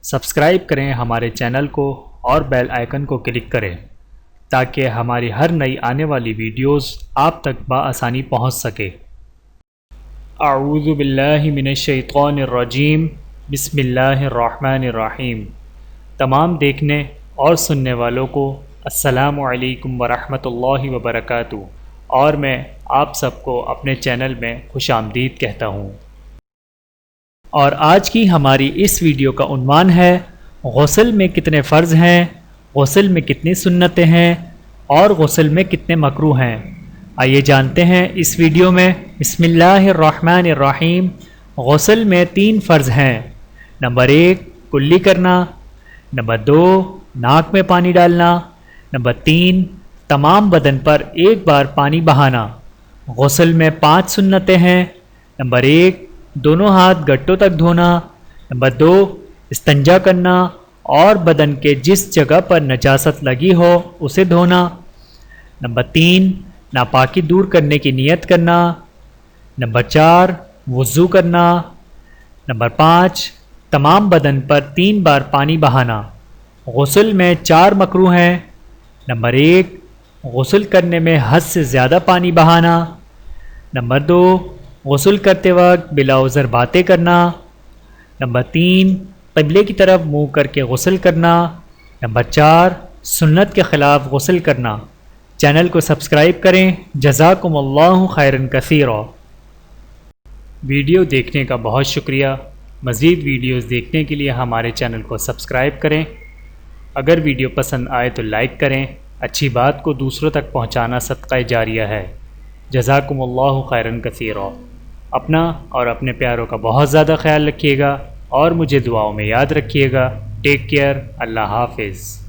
Subscribe کریں ہمارے channel کو اور بیل آئیکن کو کلک کریں تاکہ ہماری ہر نئی آنے والی ویڈیوز آپ تک بآسانی پہنچ سکے۔ اعوذ باللہ من الشیطان الرجیم، بسم اللہ الرحمن الرحیم۔ تمام دیکھنے اور سننے والوں کو السلام علیکم ورحمۃ اللہ وبرکاتہ، اور میں آپ سب کو اپنے چینل میں خوش آمدید کہتا ہوں۔ اور آج کی ہماری اس ویڈیو کا عنوان ہے غسل میں کتنے فرض ہیں، غسل میں کتنی سنتیں ہیں، اور غسل میں کتنے مکروہ ہیں۔ آئیے جانتے ہیں اس ویڈیو میں۔ بسم اللہ الرحمن الرحیم۔ غسل میں 3 فرض ہیں۔ نمبر 1 کلی کرنا، نمبر 2 ناک میں پانی ڈالنا، نمبر 3 تمام بدن پر ایک بار پانی بہانا۔ غسل میں 5 سنتیں ہیں۔ نمبر 1 دونوں ہاتھ گٹوں تک دھونا، نمبر 2 استنجا کرنا اور بدن کے جس جگہ پر نجاست لگی ہو اسے دھونا، نمبر 3 ناپاکی دور کرنے کی نیت کرنا، نمبر 4 وضو کرنا، نمبر 5 تمام بدن پر 3 بار پانی بہانا۔ غسل میں 4 مکروہ ہیں۔ نمبر 1 غسل کرنے میں حد سے زیادہ پانی بہانا، نمبر 2 غسل کرتے وقت بلا عذر باتیں کرنا، نمبر 3 قبلے کی طرف منہ کر کے غسل کرنا، نمبر 4 سنت کے خلاف غسل کرنا۔ چینل کو سبسکرائب کریں۔ جزاکم اللہ خیرا کثیرا۔ ویڈیو دیکھنے کا بہت شکریہ۔ مزید ویڈیوز دیکھنے کے لیے ہمارے چینل کو سبسکرائب کریں۔ اگر ویڈیو پسند آئے تو لائک کریں۔ اچھی بات کو دوسروں تک پہنچانا صدقہ جاریہ ہے۔ جزاکم اللہ خیرا کثیرا۔ اپنا اور اپنے پیاروں کا بہت زیادہ خیال رکھیے گا اور مجھے دعاؤں میں یاد رکھیے گا۔ Take care. اللہ حافظ۔